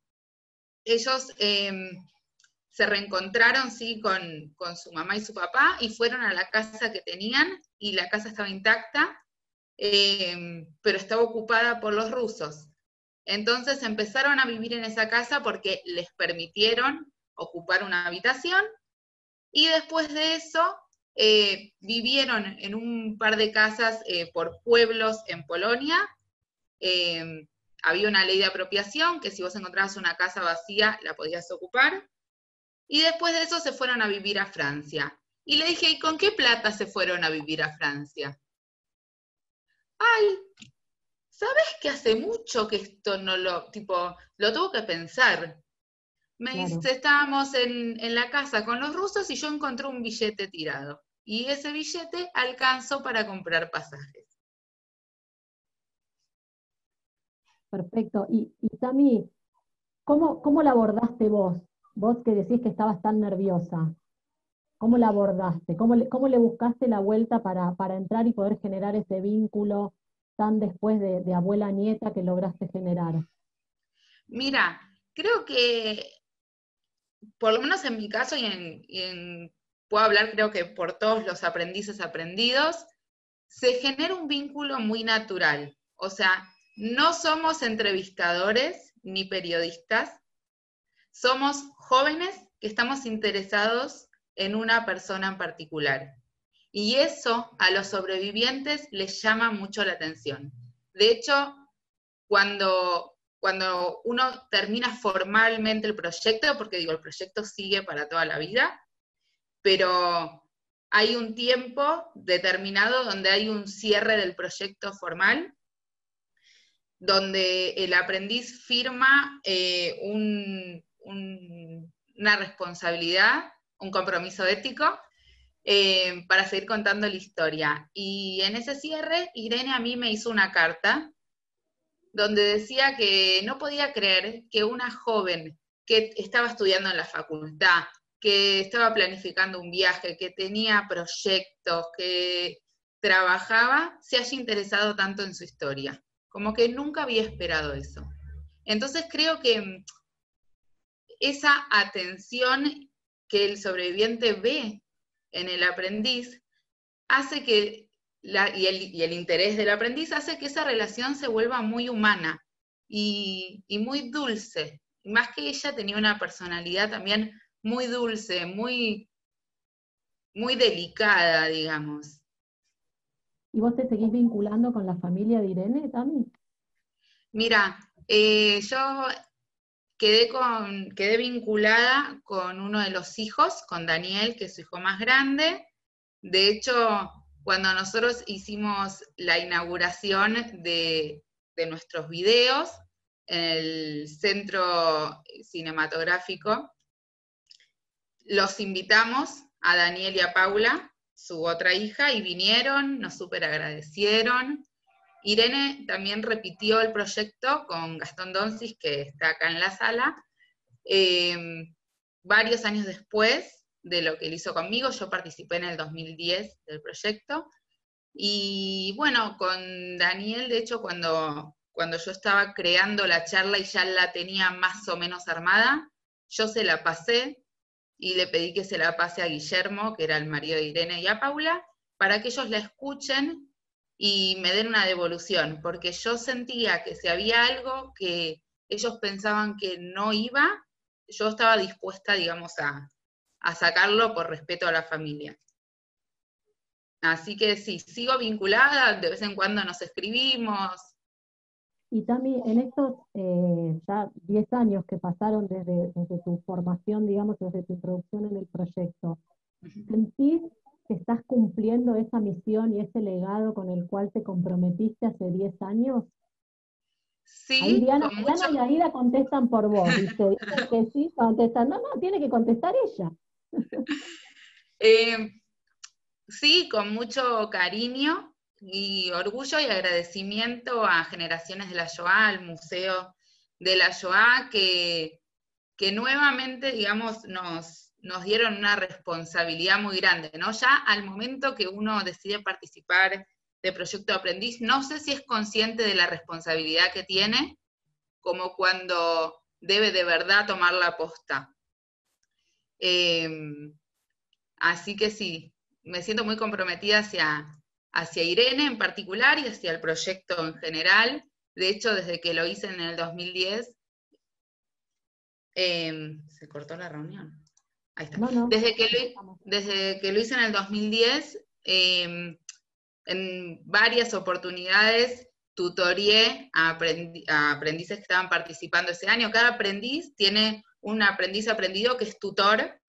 ellos se reencontraron, sí, con su mamá y su papá, y fueron a la casa que tenían, y la casa estaba intacta, pero estaba ocupada por los rusos. Entonces empezaron a vivir en esa casa porque les permitieron ocupar una habitación, y después de eso vivieron en un par de casas por pueblos en Polonia. Había una ley de apropiación, que si vos encontrabas una casa vacía, la podías ocupar. Y después de eso se fueron a vivir a Francia. Y le dije, ¿y con qué plata se fueron a vivir a Francia? Ay, ¿sabes que hace mucho que esto no lo tuvo que pensar? Me
Claro.
dice, estábamos en la casa con los rusos y yo encontré un billete tirado. Y ese billete alcanzó para comprar pasajes.
Perfecto. Y Tami, ¿cómo la abordaste vos? Vos que decís que estabas tan nerviosa. ¿Cómo la abordaste? ¿Cómo le buscaste la vuelta para entrar y poder generar ese vínculo tan después de abuela a nieta que lograste generar?
Mira, creo que, por lo menos en mi caso, puedo hablar creo que por todos los aprendices aprendidos, se genera un vínculo muy natural. O sea, no somos entrevistadores ni periodistas, somos jóvenes que estamos interesados en una persona en particular. Y eso a los sobrevivientes les llama mucho la atención. De hecho, cuando uno termina formalmente el proyecto, porque digo, el proyecto sigue para toda la vida, pero hay un tiempo determinado donde hay un cierre del proyecto formal, donde el aprendiz firma una responsabilidad, un compromiso ético, para seguir contando la historia. Y en ese cierre, Irene a mí me hizo una carta donde decía que no podía creer que una joven que estaba estudiando en la facultad, que estaba planificando un viaje, que tenía proyectos, que trabajaba, se haya interesado tanto en su historia. Como que nunca había esperado eso. Entonces creo que esa atención que el sobreviviente ve en el aprendiz hace que, y el interés del aprendiz hace que esa relación se vuelva muy humana y muy dulce. Más que ella tenía una personalidad también muy dulce, muy, muy delicada, digamos.
¿Y vos te seguís vinculando con la familia de Irene, Tami?
Mira, yo quedé vinculada con uno de los hijos, con Daniel, que es su hijo más grande. De hecho, cuando nosotros hicimos la inauguración de nuestros videos en el centro cinematográfico, los invitamos a Daniel y a Paula, su otra hija, y vinieron, nos súper agradecieron. Irene también repitió el proyecto con Gastón Donsis, que está acá en la sala, varios años después de lo que él hizo conmigo. Yo participé en el 2010 del proyecto, y bueno, con Daniel, de hecho, cuando yo estaba creando la charla y ya la tenía más o menos armada, yo se la pasé, y le pedí que se la pase a Guillermo, que era el marido de Irene, y a Paula, para que ellos la escuchen y me den una devolución, porque yo sentía que si había algo que ellos pensaban que no iba, yo estaba dispuesta, digamos, a sacarlo por respeto a la familia. Así que sí, sigo vinculada, de vez en cuando nos escribimos.
Y Tami, en estos ya 10 años que pasaron desde tu formación, digamos, desde tu introducción en el proyecto, ¿sentís que estás cumpliendo esa misión y ese legado con el cual te comprometiste hace 10 años?
Sí,
ahí Diana,
con mucho...
Diana y Aida contestan por vos, ¿viste? Dicen que sí, contestan. No, tiene que contestar ella.
Sí, con mucho cariño y orgullo y agradecimiento a Generaciones de la Shoah, al Museo de la Shoah, que nuevamente, digamos, nos dieron una responsabilidad muy grande, ¿no? Ya al momento que uno decide participar de Proyecto Aprendiz, no sé si es consciente de la responsabilidad que tiene, como cuando debe de verdad tomar la posta. Así que sí, me siento muy comprometida hacia Irene en particular y hacia el proyecto en general. De hecho, desde que lo hice en el 2010, se cortó la reunión. Ahí está.
No.
Desde que lo hice en el 2010, en varias oportunidades tutorié a aprendices que estaban participando ese año. Cada aprendiz tiene un aprendiz aprendido que es tutor.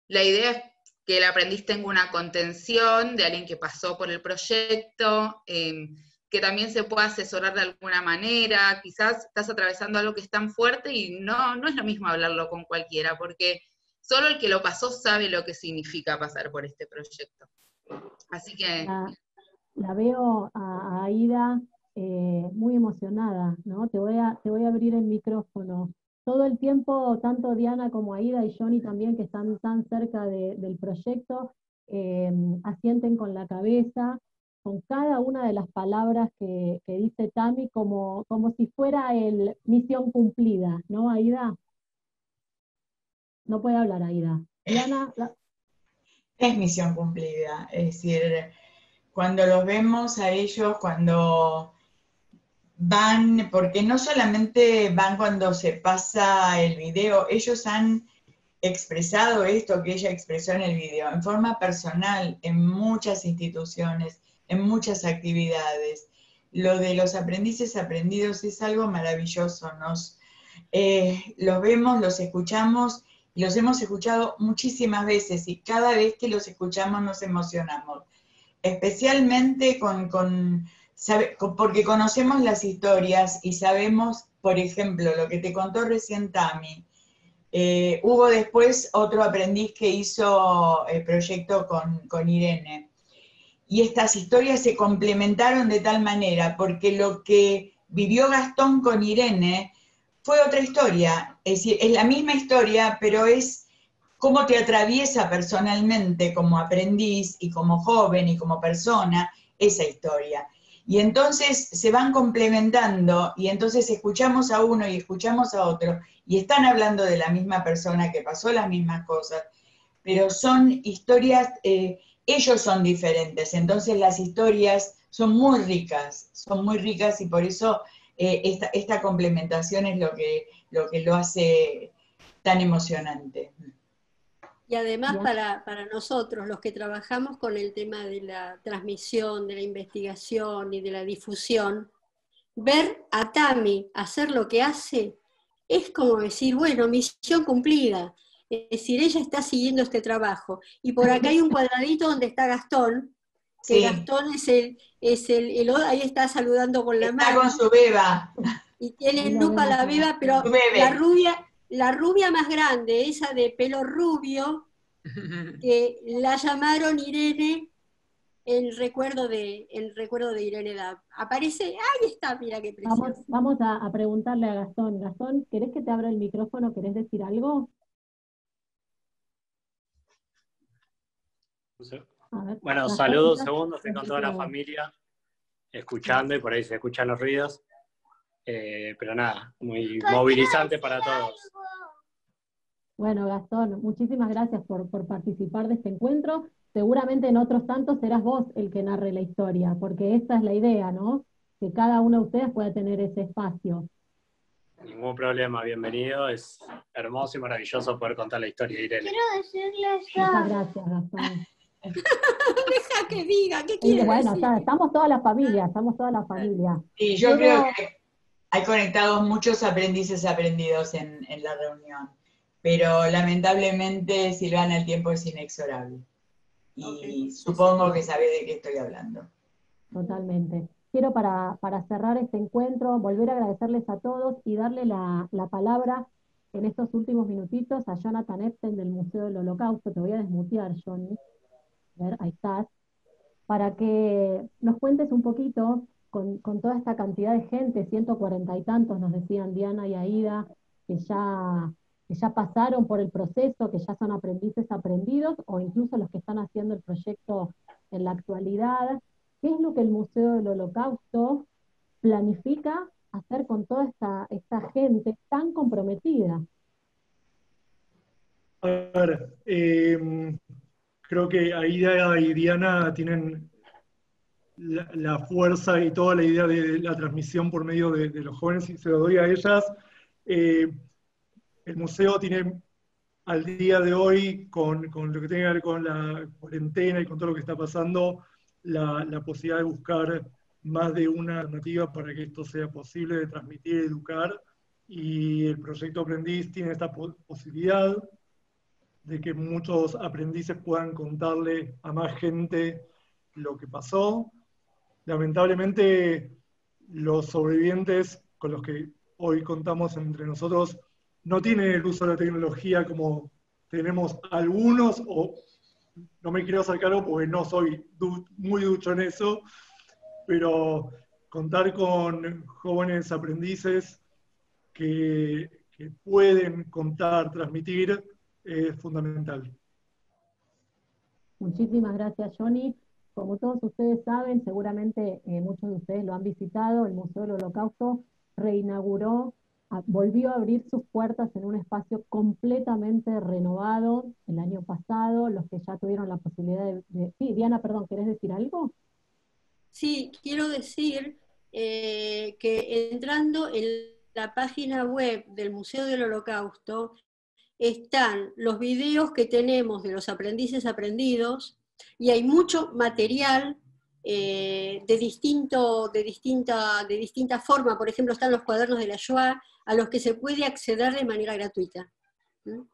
La idea es que el aprendiz tenga una contención de alguien que pasó por el proyecto, que también se pueda asesorar de alguna manera. Quizás estás atravesando algo que es tan fuerte y no es lo mismo hablarlo con cualquiera, porque solo el que lo pasó sabe lo que significa pasar por este proyecto. Así que...
La veo a Aida muy emocionada, ¿no? Te voy a abrir el micrófono. Todo el tiempo, tanto Diana como Aida y Johnny también, que están tan cerca del proyecto, asienten con la cabeza, con cada una de las palabras que dice Tami, como si fuera misión cumplida, ¿no, Aida? No puede hablar, Aida. Diana...
Es misión cumplida, es decir, cuando los vemos a ellos, cuando van, porque no solamente van cuando se pasa el video, ellos han expresado esto que ella expresó en el video, en forma personal, en muchas instituciones, en muchas actividades. Lo de los aprendices aprendidos es algo maravilloso. Los vemos, los escuchamos, y los hemos escuchado muchísimas veces, y cada vez que los escuchamos nos emocionamos. Especialmente porque conocemos las historias y sabemos, por ejemplo, lo que te contó recién Tami. Hubo después otro aprendiz que hizo el proyecto con Irene. Y estas historias se complementaron de tal manera, porque lo que vivió Gastón con Irene fue otra historia. Es decir, es la misma historia, pero es cómo te atraviesa personalmente como aprendiz y como joven y como persona esa historia. Y entonces se van complementando, y entonces escuchamos a uno y escuchamos a otro, y están hablando de la misma persona que pasó las mismas cosas, pero son historias, ellos son diferentes, entonces las historias son muy ricas, y por eso esta complementación es lo que lo hace tan emocionante.
Y además para nosotros, los que trabajamos con el tema de la transmisión, de la investigación y de la difusión, ver a Tami hacer lo que hace es como decir, bueno, misión cumplida. Es decir, ella está siguiendo este trabajo. Y por acá hay un cuadradito donde está Gastón, que
Sí.
Gastón ahí está saludando con la mano.
Está con su beba.
Y tiene en lupa la beba, pero la rubia más grande, esa de pelo rubio, que la llamaron Irene en recuerdo de Irene Dav. Aparece, ahí está, mira qué precioso.
Vamos a preguntarle a Gastón. Gastón, ¿querés que te abra el micrófono? ¿Querés decir algo?
Bueno,
Gastón,
saludos, segundo, estoy con toda la familia escuchando y por ahí se escuchan los ruidos. Pero nada, muy movilizante para todos.
Bueno, Gastón, muchísimas gracias por participar de este encuentro. Seguramente en otros tantos serás vos el que narre la historia, porque esta es la idea, ¿no? Que cada uno de ustedes pueda tener ese espacio.
Ningún problema, bienvenido. Es hermoso y maravilloso poder contar la historia de Irene.
Quiero decirles
Muchas gracias, Gastón.
Deja que diga, ¿qué quiere
Bueno,
decir?
estamos toda la familia,
Sí, yo creo que hay conectados muchos aprendices aprendidos en la reunión, pero lamentablemente, Silvana, el tiempo es inexorable. Y supongo que sabés de qué estoy hablando.
Totalmente. Quiero para cerrar este encuentro, volver a agradecerles a todos y darle la palabra en estos últimos minutitos a Jonathan Epstein del Museo del Holocausto. Te voy a desmutear, Johnny. A ver, ahí estás. Para que nos cuentes un poquito con toda esta cantidad de gente, 140 y tantos, nos decían Diana y Aida, que ya pasaron por el proceso, que ya son aprendices aprendidos, o incluso los que están haciendo el proyecto en la actualidad. ¿Qué es lo que el Museo del Holocausto planifica hacer con toda esta gente tan comprometida?
A ver, creo que Aida y Diana tienen la fuerza y toda la idea de la transmisión por medio de los jóvenes, y se lo doy a ellas. El museo tiene al día de hoy, con lo que tiene que ver con la cuarentena y con todo lo que está pasando, la posibilidad de buscar más de una alternativa para que esto sea posible, de transmitir y educar, y el proyecto Aprendiz tiene esta posibilidad de que muchos aprendices puedan contarle a más gente lo que pasó. Lamentablemente, los sobrevivientes con los que hoy contamos entre nosotros no tienen el uso de la tecnología como tenemos algunos, o no me quiero hacer cargo porque no soy muy ducho en eso, pero contar con jóvenes aprendices que pueden contar, transmitir, es fundamental.
Muchísimas gracias, Johnny. Como todos ustedes saben, seguramente muchos de ustedes lo han visitado, el Museo del Holocausto reinauguró, volvió a abrir sus puertas en un espacio completamente renovado el año pasado. Los que ya tuvieron la posibilidad Sí, Diana, perdón, ¿querés decir algo?
Sí, quiero decir que entrando en la página web del Museo del Holocausto están los videos que tenemos de los aprendices aprendidos, y hay mucho material de distinta forma. Por ejemplo, están los cuadernos de la Shoah, a los que se puede acceder de manera gratuita.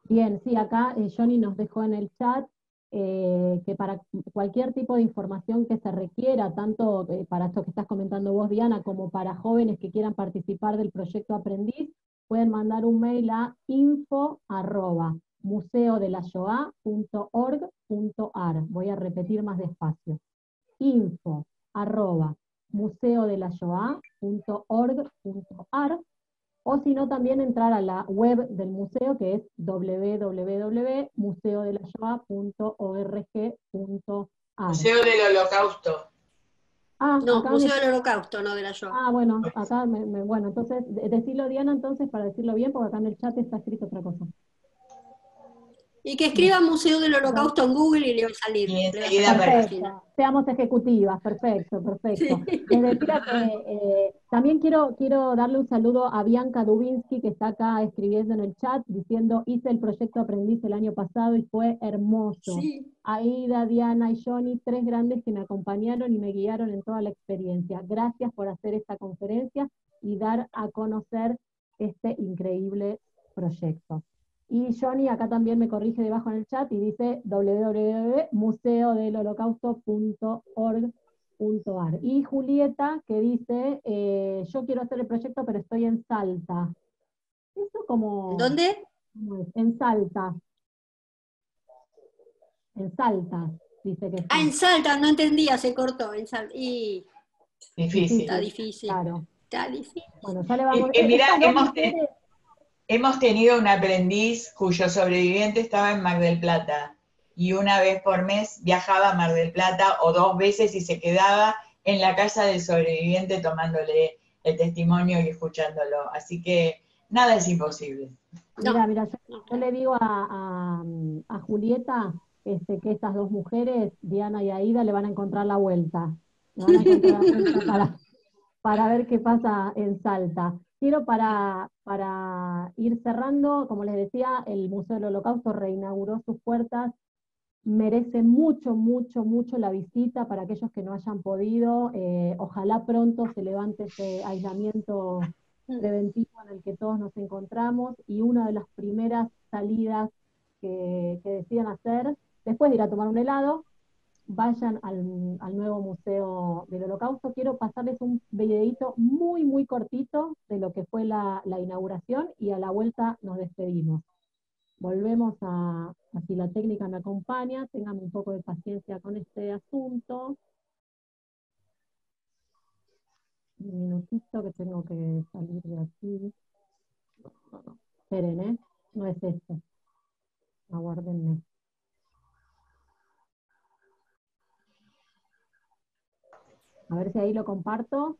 Bien, sí, acá Johnny nos dejó en el chat que para cualquier tipo de información que se requiera, tanto para esto que estás comentando vos, Diana, como para jóvenes que quieran participar del proyecto Aprendiz, pueden mandar un mail a info@museodelashoah.org.ar. Voy a repetir más despacio. info@museodelashoah.org.ar. O si no, también entrar a la web del museo, que es www.museodelashoah.org.ar.
Museo del Holocausto.
No,
acá
Museo del Holocausto, no de la Shoah.
Ah, bueno, acá, bueno, entonces, decirlo Diana entonces para decirlo bien, porque acá en el chat está escrito otra cosa.
Y que escriba Museo del Holocausto en Google y le va a salir.
Y
Le va a
enseguida
salir la
aparece.
página.
Perfecto, seamos ejecutivas, perfecto, perfecto.
Sí.
Les decía que también quiero darle un saludo a Bianca Dubinsky, que está acá escribiendo en el chat, diciendo, hice el proyecto Aprendiz el año pasado y fue hermoso.
Sí.
Aida, Diana y Johnny, 3 grandes que me acompañaron y me guiaron en toda la experiencia. Gracias por hacer esta conferencia y dar a conocer este increíble proyecto. Y Johnny acá también me corrige debajo en el chat y dice www.museodelholocausto.org.ar. Y Julieta que dice, yo quiero hacer el proyecto pero estoy en Salta. Eso como...
¿Dónde?
En Salta. En Salta, dice que está.
Ah, en Salta, no entendía, se cortó. En Salta. Y
Difícil.
está difícil.
Claro.
Está difícil.
Bueno, ya le vamos...
Mirá,
estas dos mujeres...
hemos tenido un aprendiz cuyo sobreviviente estaba en Mar del Plata y una vez por mes viajaba a Mar del Plata o 2 veces y se quedaba en la casa del sobreviviente tomándole el testimonio y escuchándolo. Así que nada es imposible.
Mira, yo le digo a Julieta que estas 2 mujeres, Diana y Aida, le van a encontrar la vuelta. Le van a encontrar la vuelta para ver qué pasa en Salta. Quiero para ir cerrando, como les decía, el Museo del Holocausto reinauguró sus puertas. Merece mucho, mucho, mucho la visita para aquellos que no hayan podido. Ojalá pronto se levante ese aislamiento preventivo en el que todos nos encontramos, y una de las primeras salidas que decidan hacer, después de ir a tomar un helado, vayan al nuevo Museo del Holocausto. Quiero pasarles un videíto muy, muy cortito de lo que fue la inauguración, y a la vuelta nos despedimos. Volvemos si la técnica me acompaña, tengan un poco de paciencia con este asunto. Un minutito que tengo que salir de aquí. No. Esperen, no es esto. Aguárdenme. A ver si ahí lo comparto.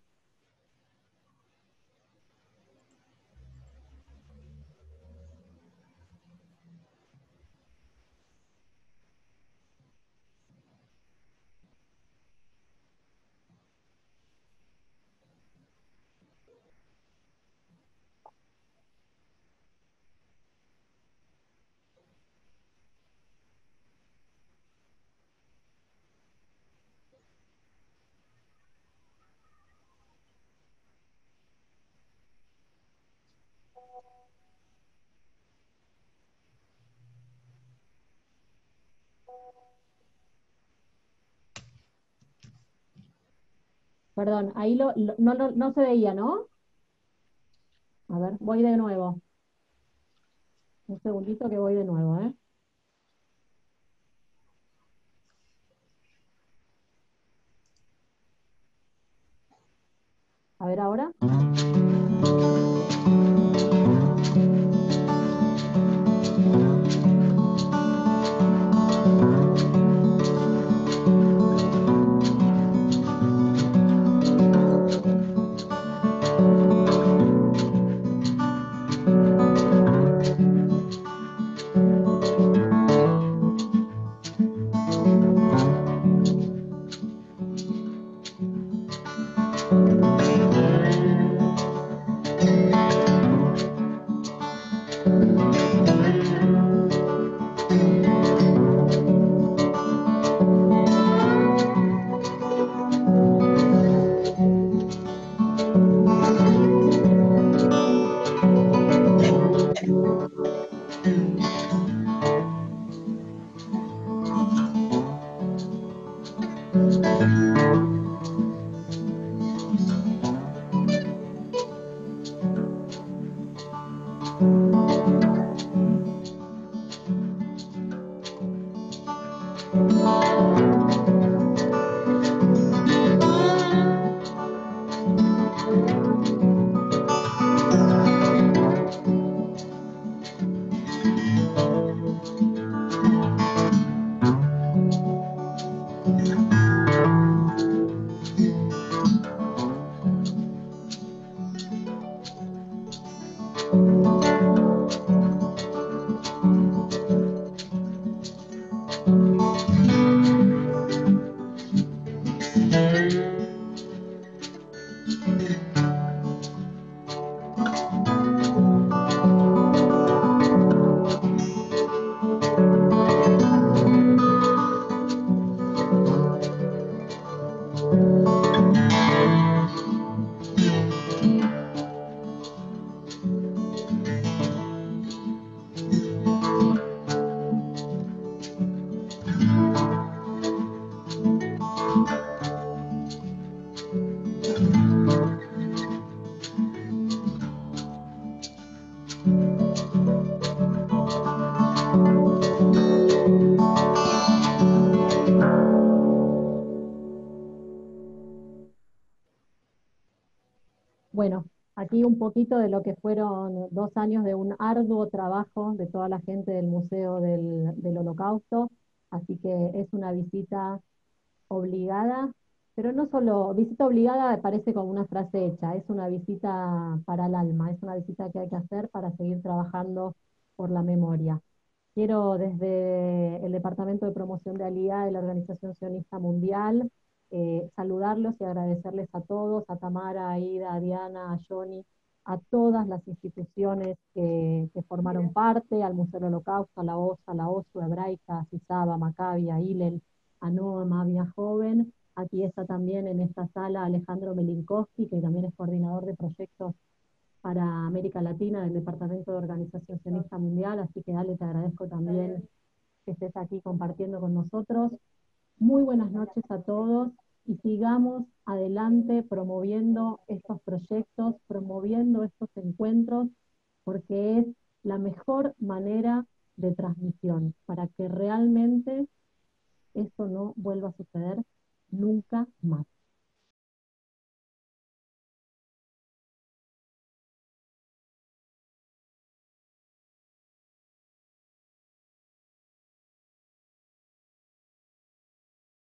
Perdón, ahí no se veía, ¿no? A ver, voy de nuevo. Un segundito que voy de nuevo, ¿eh? A ver ahora. Bueno, aquí un poquito de lo que fueron 2 años de un arduo trabajo de toda la gente del Museo del Holocausto, así que es una visita obligada, pero no solo, visita obligada parece como una frase hecha, es una visita para el alma, es una visita que hay que hacer para seguir trabajando por la memoria. Quiero desde el Departamento de Promoción de Aliyah de la Organización Sionista Mundial saludarlos y agradecerles a todos, a Tamara, a Aida, a Diana, a Johnny, a todas las instituciones que formaron parte, al Museo del Holocausto, a la OSA, a la OSU, a Hebraica, a CISABA, a Maccabi, a Hillel, a Noam, a Via Joven. Aquí está también en esta sala Alejandro Melinkowski, que también es coordinador de proyectos para América Latina del Departamento de Organización Sionista Mundial, así que Ale, te agradezco también que estés aquí compartiendo con nosotros. Muy buenas noches a todos y sigamos adelante promoviendo estos proyectos, promoviendo estos encuentros, porque es la mejor manera de transmisión para que realmente esto no vuelva a suceder nunca más.